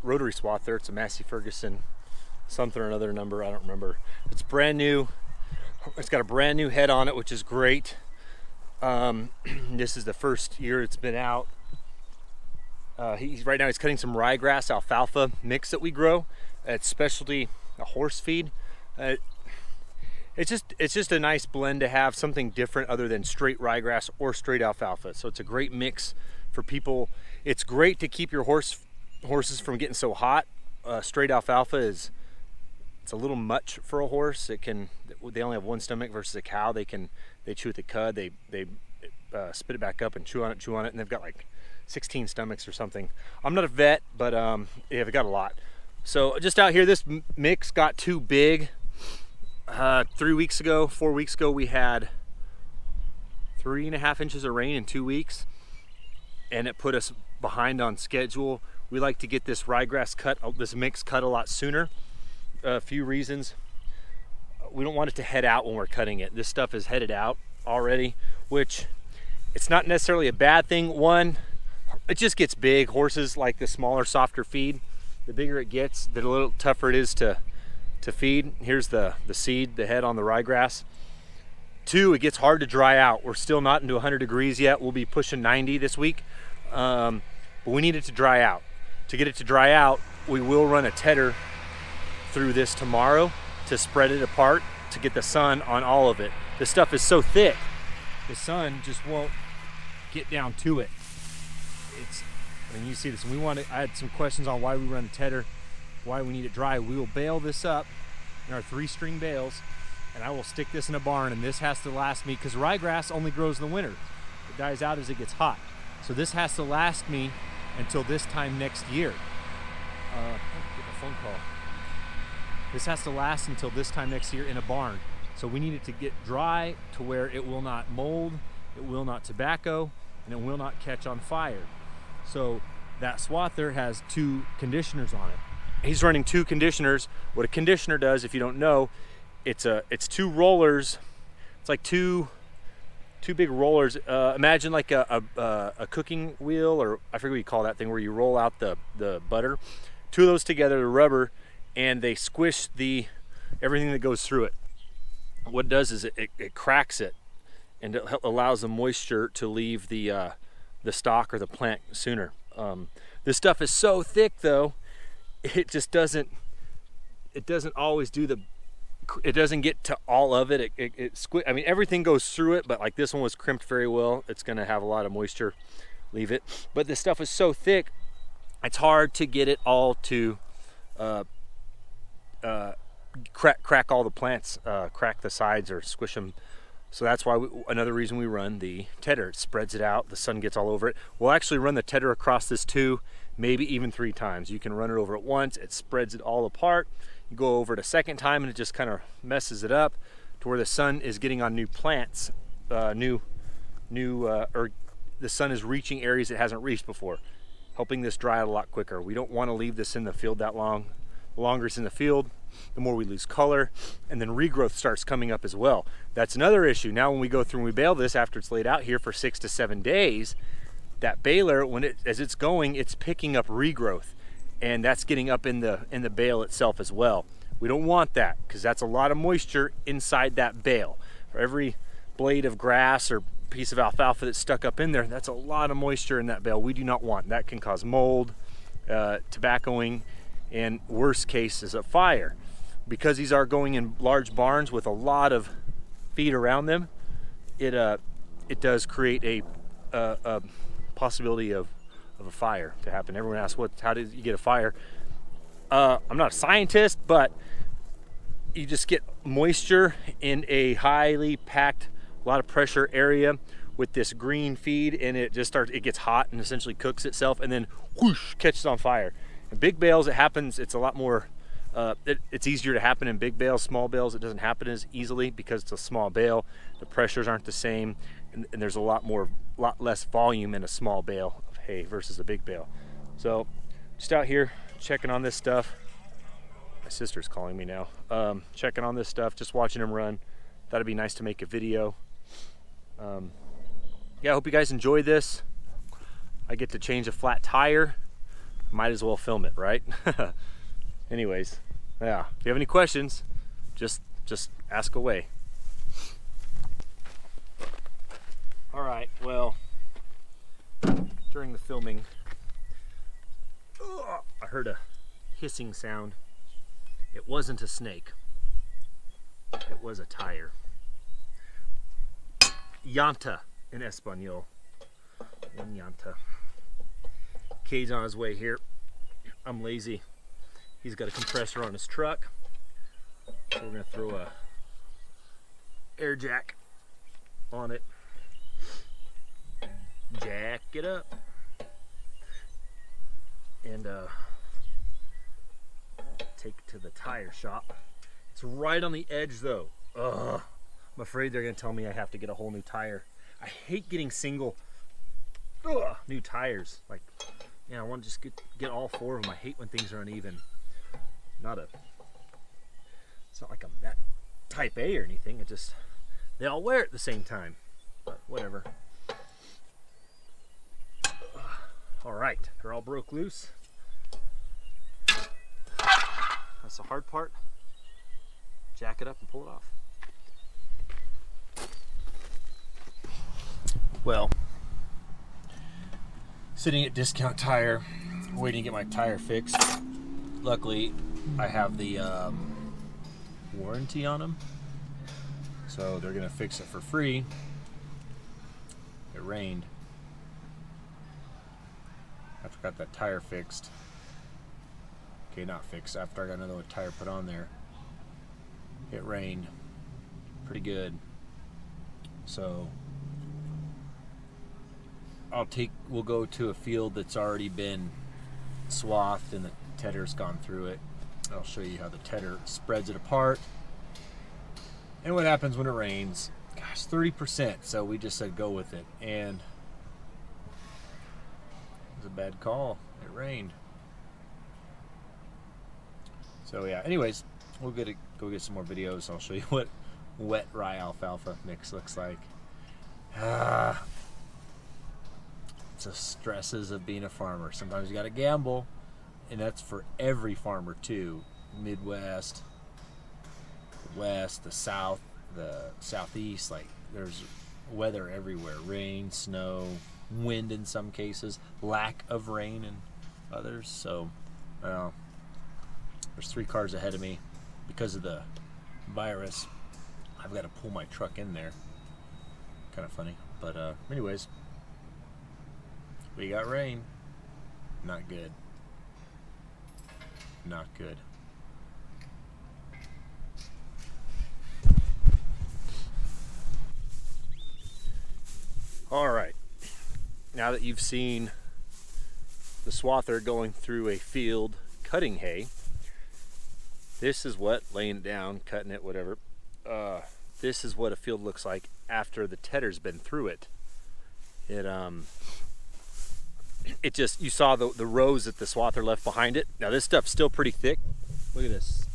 rotary Swather. It's a Massey Ferguson something or another number, I don't remember. It's brand new. It's got a brand new head on it, which is great. This is the first year it's been out. Right now he's cutting some ryegrass alfalfa mix that we grow. It's specialty horse feed. It's just a nice blend to have something different other than straight ryegrass or straight alfalfa. So it's a great mix for people. It's great to keep your horses from getting so hot. Straight alfalfa it's a little much for a horse. They only have one stomach versus a cow. They chew at the cud. They spit it back up and chew on it, and they've got like 16 stomachs or something. I'm not a vet, but yeah, they've got a lot. So just out here, this mix got too big. 4 weeks ago, we had 3.5 inches of rain in 2 weeks, and it put us behind on schedule. We like to get this this mix cut a lot sooner. A few reasons. We don't want it to head out when we're cutting it. This stuff is headed out already, which it's not necessarily a bad thing. One, it just gets big. Horses like the smaller, softer feed. The bigger it gets, the little tougher it is to feed. Here's the seed, the head on the ryegrass. Two, it gets hard to dry out. We're still not into 100 degrees yet. We'll be pushing 90 this week, but we need it to dry out. To get it to dry out, we will run a tedder through this tomorrow to spread it apart to get the sun on all of it. This stuff is so thick, the sun just won't get down to it. I mean, you see this, and I had some questions on why we run the tedder, why we need it dry. We will bale this up in our 3-string bales, and I will stick this in a barn, and this has to last me, because ryegrass only grows in the winter. It dies out as it gets hot. So this has to last me until this time next year. Get a phone call. This has to last until this time next year in a barn. So we need it to get dry to where it will not mold, it will not tobacco, and it will not catch on fire. So that Swather has 2 conditioners on it. He's running 2 conditioners. What a conditioner does, if you don't know, it's 2 rollers. It's like two big rollers. Imagine like a cooking wheel, or I forget what you call that thing where you roll out the butter. 2 of those together, the rubber, and they squish everything that goes through it. What it does is it cracks it, and it allows the moisture to leave the stalk or the plant sooner. This stuff is so thick though, it just doesn't always it doesn't get to all of it. I mean, everything goes through it, but like this one was crimped very well. It's gonna have a lot of moisture, leave it. But this stuff is so thick, it's hard to get it all to crack all the plants, crack the sides or squish them. So that's why another reason we run the tedder. It spreads it out, the sun gets all over it. We'll actually run the tedder across this 2, maybe even 3 times. You can run it over it once, it spreads it all apart. You go over it a second time and it just kind of messes it up to where the sun is getting on new plants, or the sun is reaching areas it hasn't reached before, helping this dry out a lot quicker. We don't want to leave this in the field that long. The longer it's in the field, the more we lose color, and then regrowth starts coming up as well. That's another issue. Now when we go through and we bale this after it's laid out here for 6 to 7 days, that baler, as it's going, it's picking up regrowth, and that's getting up in the bale itself as well. We don't want that, because that's a lot of moisture inside that bale. For every blade of grass or piece of alfalfa that's stuck up in there, that's a lot of moisture in that bale. We do not want that. Can cause mold, tobaccoing, and worst case is a fire. Because these are going in large barns with a lot of feed around them, it does create a possibility of a fire to happen. Everyone asks, how did you get a fire? I'm not a scientist, but you just get moisture in a highly packed, a lot of pressure area with this green feed, and it gets hot and essentially cooks itself, and then whoosh, catches on fire. In big bales, it happens, it's a lot more, it's easier to happen in big bales. Small bales, it doesn't happen as easily because it's a small bale. The pressures aren't the same, and there's a lot less volume in a small bale of hay versus a big bale. So just out here checking on this stuff. My sister's calling me now. Checking on this stuff, just watching him run. Thought it'd be nice to make a video. Yeah, I hope you guys enjoy this. I get to change a flat tire. might as well film it, right? Anyways, yeah, if you have any questions, just ask away. All right, well, during the filming, I heard a hissing sound. It wasn't a snake. It was a tire. Llanta in Espanol. One llanta. Cade's on his way here. I'm lazy. He's got a compressor on his truck. So we're gonna throw a air jack on it. Jack it up. And take it to the tire shop. It's right on the edge though. Ugh. I'm afraid they're gonna tell me I have to get a whole new tire. I hate getting single new tires. Like, yeah, I want to just get all 4 of them. I hate when things are uneven. It's not like I'm that type A or anything. It just, they all wear it at the same time. But whatever. All right, they're all broke loose. That's the hard part. Jack it up and pull it off. Well, sitting at Discount Tire, waiting to get my tire fixed. Luckily, I have the warranty on them, so they're gonna fix it for free. It rained. After I got that tire fixed. Okay, not fixed. After I got another tire put on there, it rained pretty good. So we'll go to a field that's already been swathed and the tedder's gone through it. I'll show you how the tedder spreads it apart and what happens when it rains. Gosh, 30%, so we just said go with it, and it was a bad call. It rained. So yeah, anyways, we'll go get some more videos. I'll show you what wet rye alfalfa mix looks like. It's the stresses of being a farmer. Sometimes you gotta gamble, and that's for every farmer too. Midwest, the West, the South, the Southeast, like there's weather everywhere. Rain, snow, wind in some cases, lack of rain in others. So, there's 3 cars ahead of me. Because of the virus, I've got to pull my truck in there. Kind of funny, but anyways, we got rain. Not good. Not good. All right, now that you've seen the swather going through a field cutting hay, this is what, laying it down, cutting it, whatever, this is what a field looks like after the tedder's been through it. It just, you saw the rows that the swather left behind it. Now this stuff's still pretty thick. Look at this.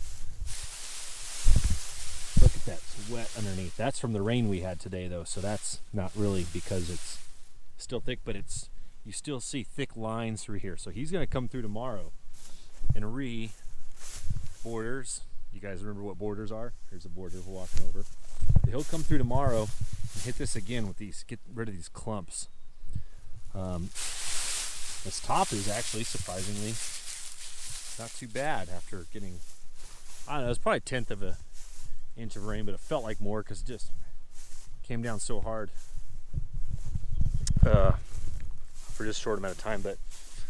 Look at that, it's wet underneath. That's from the rain we had today though, so that's not really because it's still thick, but it's, you still see thick lines through here. So he's gonna come through tomorrow and borders. You guys remember what borders are? Here's a border we're walking over. He'll come through tomorrow and hit this again with these, get rid of these clumps. This top is actually surprisingly not too bad after getting, I don't know, it's probably 1/10 of an inch of rain, but it felt like more because it just came down so hard for just a short amount of time. But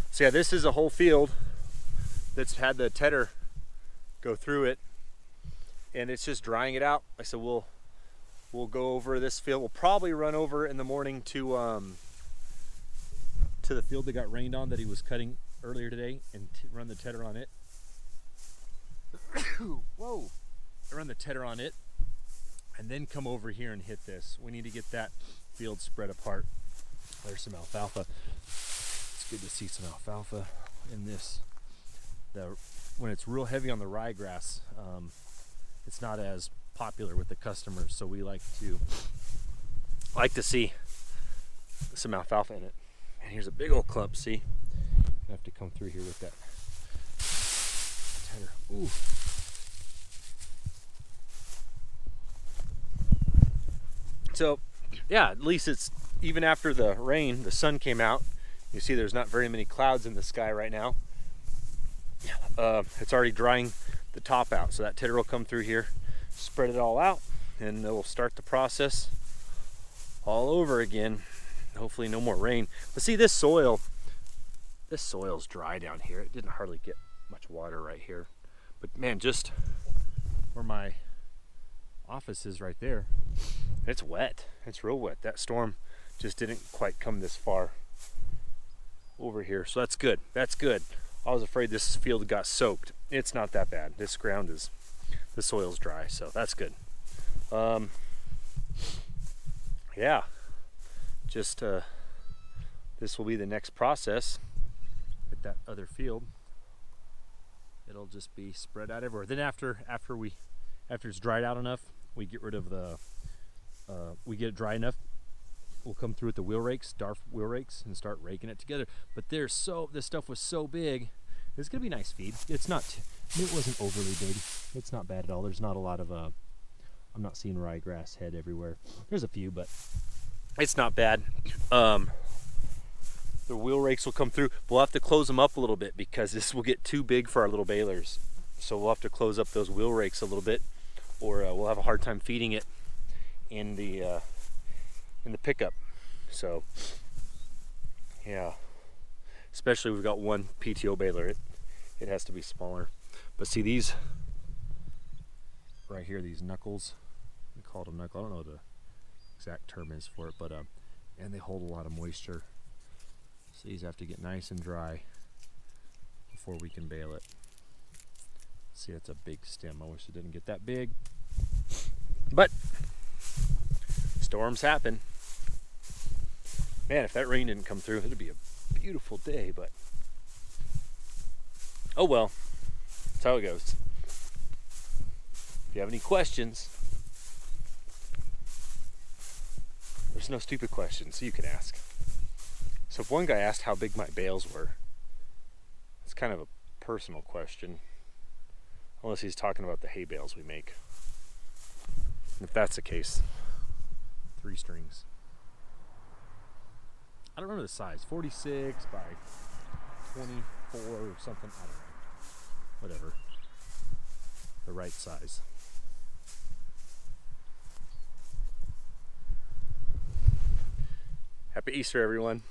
so yeah, this is a whole field that's had the tedder go through it, and it's just drying it out. Like I said, we'll go over this field. We'll probably run over in the morning to the field that got rained on that he was cutting earlier today and run the tedder on it. Whoa! I run the tedder on it and then come over here and hit this. We need to get that field spread apart. There's some alfalfa. It's good to see some alfalfa in this. When it's real heavy on the ryegrass, it's not as popular with the customers, so we like to see some alfalfa in it. And here's a big old clump, see? I have to come through here with that tedder. Ooh. So, yeah, at least it's, even after the rain, the sun came out. You see there's not very many clouds in the sky right now. It's already drying the top out, so that tedder will come through here, spread it all out, and it will start the process all over again. Hopefully no more rain. But see, this soil's dry down here. It didn't hardly get much water right here. But man, just where my office is right there, it's wet. It's real wet. That storm just didn't quite come this far over here. So that's good. That's good. I was afraid this field got soaked. It's not that bad. This ground is, the soil's dry, so that's good. Yeah, just this will be the next process at that other field. It'll just be spread out everywhere. Then after it's dried out enough, we get rid of the we get it dry enough, we'll come through with the wheel rakes, Darf wheel rakes, and start raking it together. But this stuff was so big, it's gonna be nice feed. It wasn't overly big. It's not bad at all. There's not a lot of I'm not seeing ryegrass head everywhere. There's a few, but it's not bad. The wheel rakes will come through. We'll have to close them up a little bit because this will get too big for our little balers. So we'll have to close up those wheel rakes a little bit, or we'll have a hard time feeding it in the pickup. So yeah, especially we've got one PTO baler. It has to be smaller. But see these right here, these knuckles, we call them knuckle. I don't know what the exact term is for it, but and they hold a lot of moisture. So these have to get nice and dry before we can bale it. See, that's a big stem. I wish it didn't get that big, but storms happen. Man, if that rain didn't come through, it'd be a beautiful day, but oh well, that's how it goes. If you have any questions, there's no stupid questions, so you can ask. So if one guy asked how big my bales were, it's kind of a personal question, unless he's talking about the hay bales we make. If that's the case, 3 strings. I don't remember the size, 46 by 24 or something, I don't know. Whatever. The right size. Happy Easter, everyone.